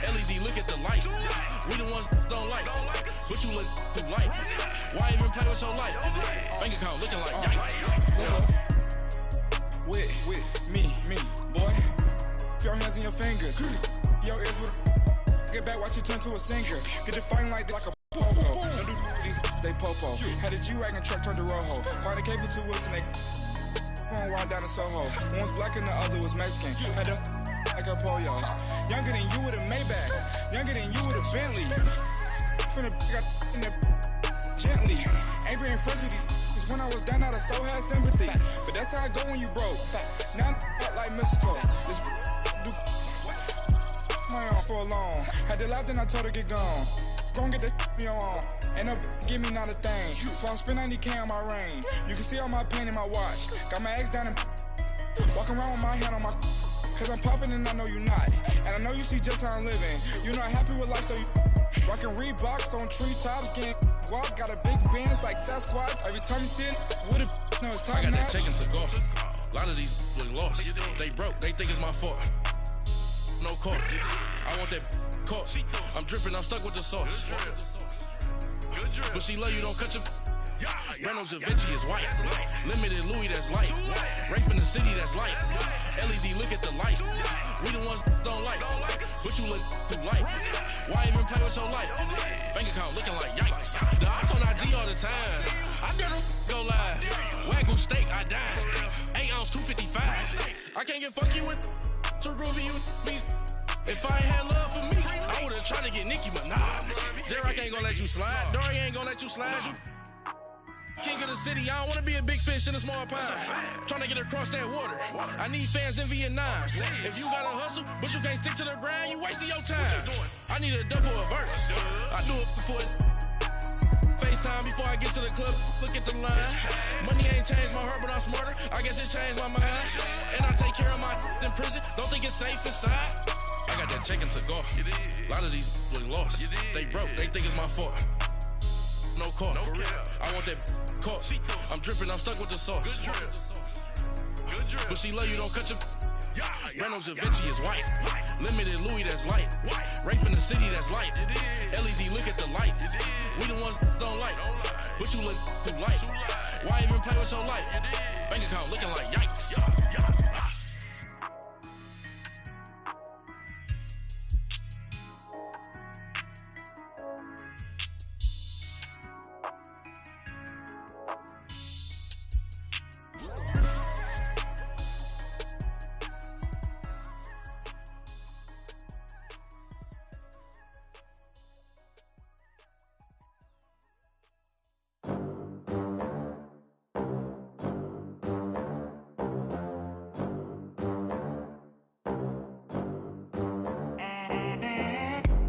LED, look at the lights. We the ones don't like. But you look too light. Why even play with your life? Bank account looking like yikes.
With me, boy. Your hands in your fingers. Your ears with get back, watch you turn to a singer. Get it fighting like a popo. Don't do these, they popo. Had a G-Wagon truck turned to Rojo. Find a cable 2 wheels and they going wild down in Soho. One was black and the other was Mexican. Had a like a pollo. Younger than you with a Maybach. Younger than you with a Bentley. From the got in the gently. Ain't being friends with these. Cause when I was down, I so had sympathy. But that's how I go when you broke. Now I'm like mistletoe. This do my arm for long. Had to laugh, then I told her get gone. Gon' get that me on. And up, give me not a thing. So I spend 90K on my range. You can see all my pain in my watch. Got my ex down and walking around with my hand on my. Cause I'm popping and I know you not. And I know you see just how I'm living. You're not happy with life, so you rockin' Reeboks on treetops, getting walk. Got a big Benz like Sasquatch. Every time you see it, with a no, it's top notch.
I got that check-in to go. A lot of these really lost. They broke, they think it's my fault. No car. I want that caught. I'm dripping, I'm stuck with the sauce. But she love you, don't cut your... Reynolds Da Vinci is white. Limited Louis that's light. Rape in the city that's light. LED, look at the light. We the ones don't like. But you look too light. Why even play with your life? Bank account looking like yikes. The ops on IG all the time. I dare them go live. Wagyu steak, I dine. 8 ounce, 255. I can't get funky with to groovy you me. If I ain't had love for me, I would've tried to get Nicki Minaj. J-Rock ain't gonna let you slide. Dory ain't gonna let you slide. You king of the city, I don't wanna be a big fish in a small pond. Trying to get across that water. I need fans in Vietnam. If you gotta hustle, but you can't stick to the grind, you wasting your time. I need a dub for a verse. I do it before FaceTime before I get to the club. Look at the line. Money ain't changed my heart, but I'm smarter. I guess it changed my mind. And I take care of my in prison. Don't think it's safe inside. I got that chicken to go. A lot of these was lost. They broke. They think it's my fault. No call. For real. I want that caught. I'm dripping. I'm stuck with the sauce. But she love you. Don't cut your. Reynolds Da Vinci is white. Limited Louis that's light. Rape in the city that's light. LED, look at the lights. We the ones don't like. But you look too light. Why even play with your life? Bank account looking like yikes.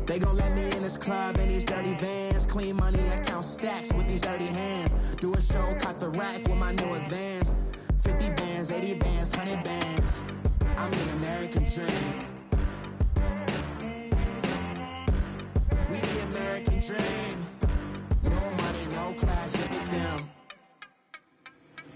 They gon' let me in this club in these dirty vans. Clean money, I count stacks with these dirty hands. Do a show, caught the rack with my new advance. 50 bands, 80 bands, 100 bands. I'm the American dream. We the American dream. No money, no class, look at them.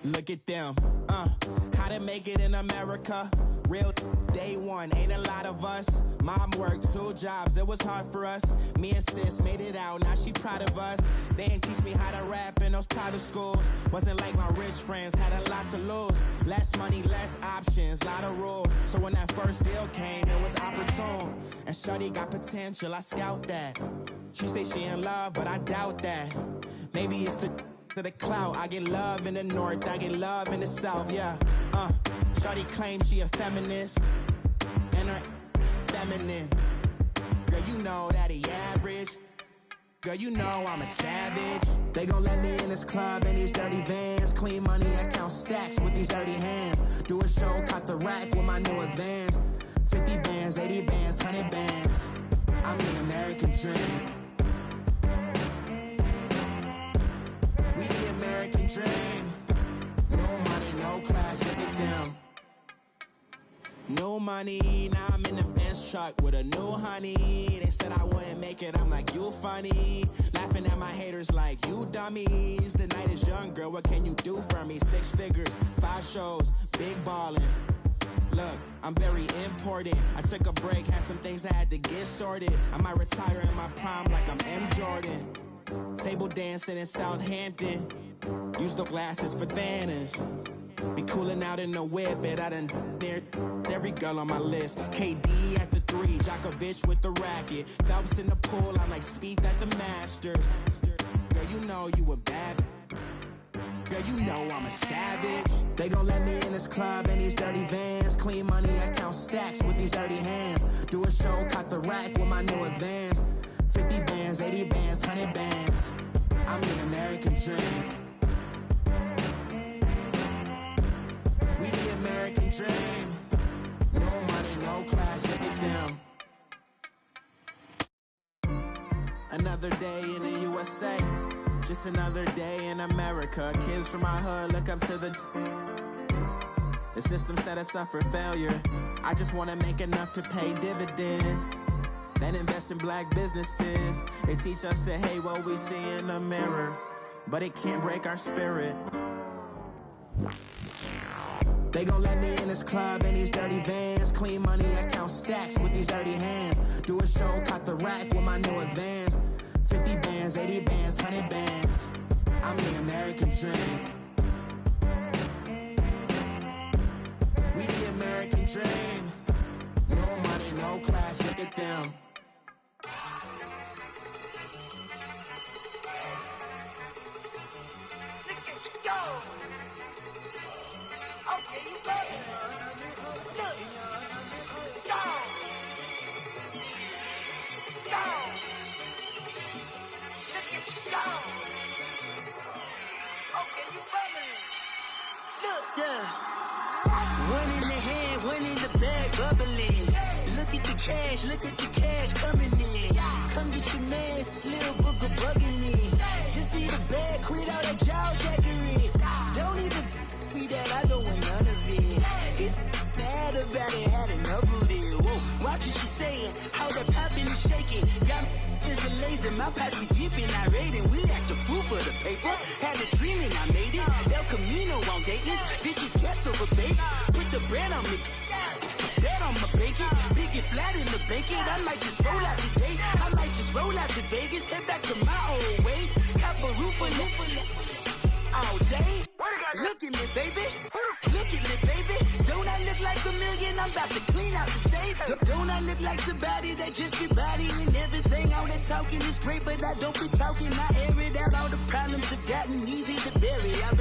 Look at them, how to make it in America. Real day one, ain't a lot of us. Mom worked 2 jobs, it was hard for us. Me and sis made it out, now she proud of us. They didn't teach me how to rap in those private schools. Wasn't like my rich friends, had a lot to lose. Less money, less options, lot of rules. So when that first deal came, it was opportune. And shorty got potential, I scout that. She say she in love, but I doubt that. Maybe it's to the clout. I get love in the north, I get love in the south, yeah. Shorty claims she a feminist, and her feminine. Girl, you know that he average. Girl, you know I'm a savage. They gon' let me in this club in these dirty vans. Clean money, I count stacks with these dirty hands. Do a show, caught the rack with my new advance. 50 bands, 80 bands, 100 bands. I'm the American dream. We the American dream. No money, no class, look at them. No money, now I'm in the Benz truck with a new honey. They said I wouldn't make it, I'm like, you funny. Laughing at my haters like, you dummies. The night is young, girl, what can you do for me? 6 figures, 5 shows, big ballin'. Look, I'm very important. I took a break, had some things I had to get sorted. I might retire in my prime like I'm M. Jordan. Table dancing in Southampton. Use the glasses for Vannas. Be cooling out in the whip, but I done near every girl on my list. KD at the 3, Djokovic with the racket. Phelps in the pool, I'm like Spieth at the Masters. Girl, you know you a bad. Girl, you know I'm a savage. They gon' let me in this club in these dirty vans. Clean money, I count stacks with these dirty hands. Do a show, caught the rack with my new advance. 50 bands, 80 bands, 100 bands. I'm the American dream. We the American dream. No money, no class, look at them. Another day in the USA. Just another day in America. Kids from my hood look up to the system set us up for failure. I just wanna make enough to pay dividends. Then invest in black businesses. They teach us to hate what we see in the mirror, but it can't break our spirit. They gon' let me in this club in these dirty vans. Clean money, I count stacks with these dirty hands. Do a show, caught the rack with my new advance. 50 bands, 80 bands, 100 bands. I'm the American dream. We the American dream. No money, no class, look at them.
Look at you go. Okay, you ready? Look. Go. Go. Look at you go. Okay, you ready? Look. Yeah. One in the hand, one in the bag, bubbling. Look at the cash coming in. Come get your man, Slim Booker bugging me. Just need a bag, quit all that jaw jackery. Don't even be that, I don't want none of it. It's bad about it, had enough of it. Whoa, watch what you saying, how that poppin' and shaking. Got is a laser, my posse dipping, I raiding. We act a fool for the paper. Had a dream and I made it. El Camino on Dayton's, bitches guess over bait. Put the bread on me. Bet on my bacon, big and flat in the bacon. I might just roll out today. I might just roll out to Vegas, head back to my old ways. Cop a roof all day. Look at me, baby. Look at me, baby. Don't I look like a million? I'm about to clean out the safe. Don't I look like somebody that just be bodying everything? All that talking is great, but I don't be talking. I air it out. All the problems have gotten easy to bury. I'd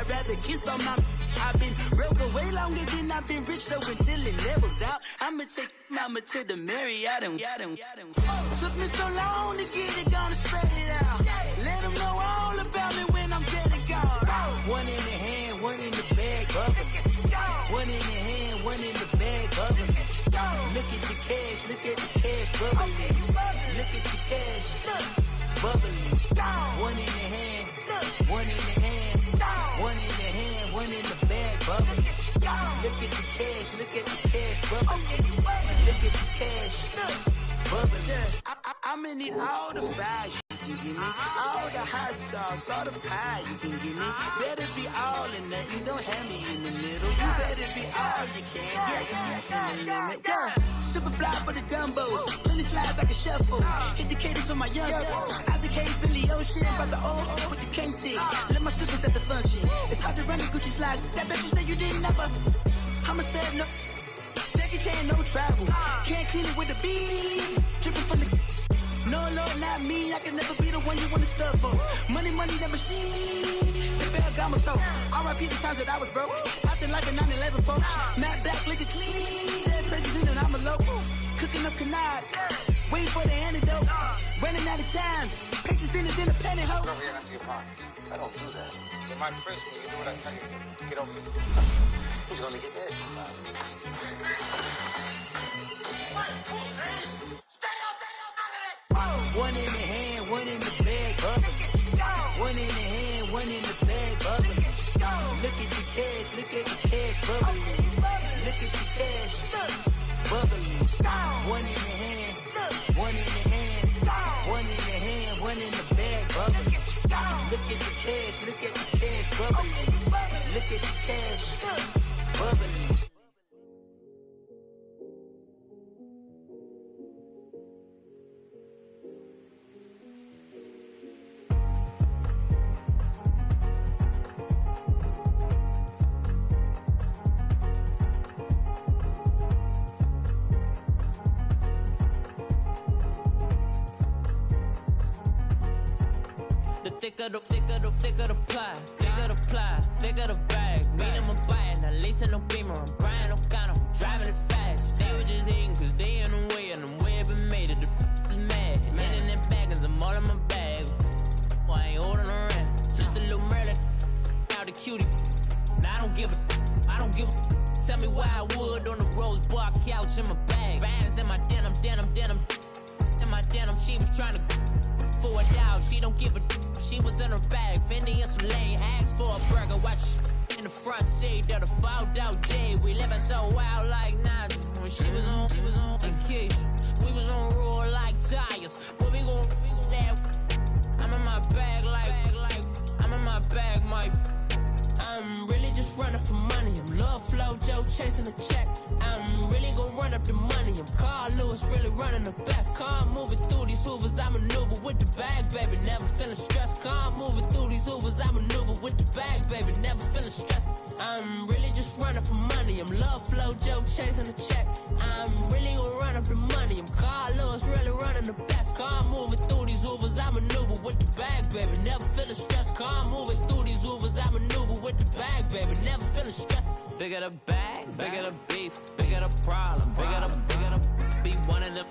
rather kiss on my. I've been broke way longer than I've been rich, so until it levels out, I'ma take mama to the Marriott and took me so long to get it, gonna spread it out. Let them know all about me when I'm dead and gone. One in the hand, one in the bag, bubbling. One in the hand, one in the bag, bubbling. Look at the cash, bubbling. Look at the cash, bubbling. One in the hand, one in the hand, one in the hand, one in the bag, bubbling. Look at the cash, bubbling. Look at the cash, bubbling. I'ma need all the fries you can give me, all the hot sauce, all the pie you can give me. Better be all or nothing, don't have me in the middle. You better be all you can, yeah. Super fly for the Dumbos, plenty slides like a shuffle. Hit the cadence on my young Isaac Hayes, Billy Ocean, about the old with the cane stick. Let my slippers at the function. It's hard to run the Gucci slides. That bet you say you didn't never. I'ma step no. Jackie Chan, no travel. Can't clean it with the beat. Dripping from the. No, Lord, not me. I can never be the one you wanna stuff for. Money, that machine. The Ferragamo stove. R.I.P. the times that I was broke. Acting like a 9/11 folks. Matte back, liquor clean. Dead presses in and I'm a local. Cooking up canard. Waiting for the antidote. Running out of time. Patience thinner than a penny hoe.
Don't get empty your pockets. I don't do that. You might frisk me. You do what I tell you. Get over it. Who's gonna get this?
One in the hand, one in the bag, bubbling. One in the hand, one in the bag, bubbling. Look at the cash, bubbling. Look at the cash, bubbling. One in the hand, one in the hand, one in the hand, one in the bag, bubbling. Look at the cash, bubbling. Look at the cash, bubbling.
Thicker the pie, thicker the bag. Meaning I'm buying, not lacing no beamer. I'm buying no gun, I'm driving it fast. They were just hating cause they in the way, and the way I've been made it, the is mad. Man in that bag, cause I'm all in my bag. Well, I ain't holding around, just a little Merlin. Now the cutie, now I don't give a. Tell me why I would on the rose bar couch in my bag. Bands in my denim. In my denim, she was trying to for a doubt, she don't give a. She was in her bag, Fendi and some lane. Asked for a burger, watch in the front seat of the fouled out J. We living so wild like Nas. When she was on vacation, we was on roll like tires. Where we gon' I'm in my bag like I'm in my bag, Mike. I'm really just running for money. I'm Love Flow Joe chasing the check. I'm really gon' run up the money. I'm Carl Lewis, really running the best. Car moving through these Hoovers, I maneuver with the bag, baby, never feeling stressed. Car moving through these Hoovers, I maneuver with the bag, baby, never feeling stressed. I'm really just running for money. I'm love flow, joke, chasing the check. I'm really gonna run up the money. I'm Carlos, really running the best. Car moving through these Hoovers, I maneuver with the bag, baby, never feeling stressed. Car moving through these Hoovers, I maneuver with the bag, baby, never feeling stressed. Bigger the bag, bigger the beef, bigger the problem, bigger the be one of the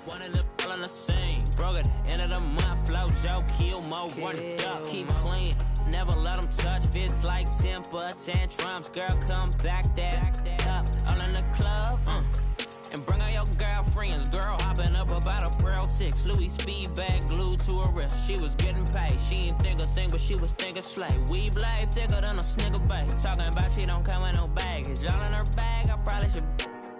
all in the same. Broke at the end of the month, flow, Joe, kill, mo, run it up, keep clean. Never let them touch, fits like temper tantrums. Girl, come back that up, all in the club, and bring all your girlfriends. Girl hopping up about a Pearl 6 Louis speed bag glued to her wrist. She was getting paid, she ain't think a thing, but she was thinking slay. We blade thicker than a Snicker bag. Talking about she don't come with no baggage. All in her bag, I probably should.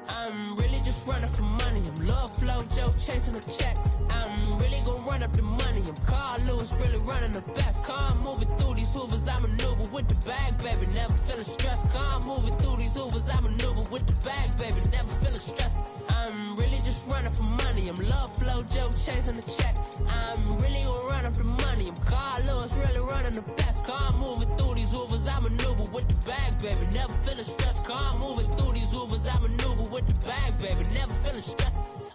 I'm really just running for money. I'm love flow, joke, chasing a check. I'm really gonna run up the money. I'm Carl Lewis, really running the best. Car moving through these Hoovers, I maneuver with the bag, baby, never feeling stressed. Car moving through these Hoovers, I maneuver with the bag, baby, never feeling stressed. I'm really just running for money. I'm love flow, joke, chasing the check. I'm really gonna run up the money. I'm Carl Lewis, really running the best. Car moving through these Hoovers, I maneuver with the bag, baby, never feeling stressed. Car moving through these Hoovers, I maneuver with the bag, baby, never feeling stressed.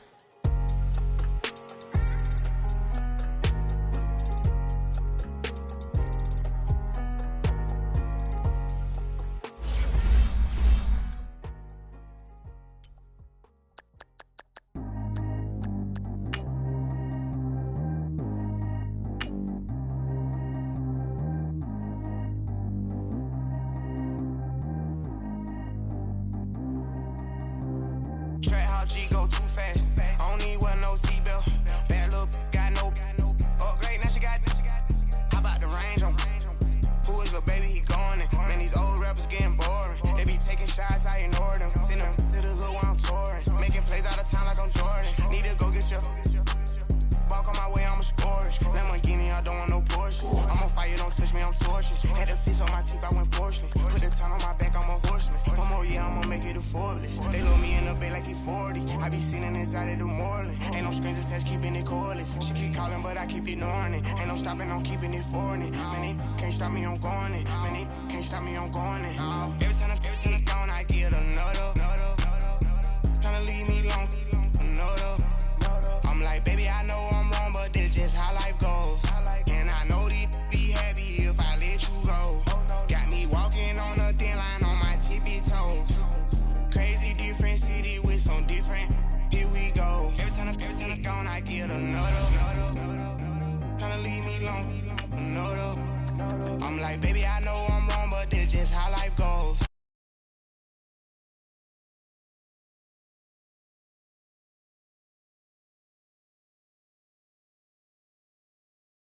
G go too fast. I don't need wear no seatbelt. Bad little got no upgrade. Now she got. How about the range on? Who is little baby? He going in. Man, these old rappers getting boring. They be taking shots, I ignore them. Send them to the hood while I'm touring. Making plays out of town like I'm Jordan. Need to go get your. Walk on my way, I'ma score it. Lamborghini, I don't want no Porsche. I'm on fire, don't touch me, I'm tortured. Had the fish on my teeth, I went porcelain. Put the time on my back, I'm a horseman. One more year, I'ma make it affordless. They load me in the bay like he 40. I be sitting inside of the Moreland. Ain't no screens attached, keeping it cordless. She keep calling, but I keep ignoring it. Ain't no stopping, I'm keeping it for it. Man, they can't stop me, I'm going it. Man, they can't stop me, I'm going it. Every time I'm gone, I get another. Tryna leave me long, another. I'm like, baby, I know I'm wrong, but this just how life goes. And I know these be happy if I let you go. Got me walking on a thin line on my tippy toes. Crazy different city with some different. Here we go. Every time I'm gone, I get another. Tryna leave me long, another. I'm like, baby, I know I'm wrong, but this just how life goes.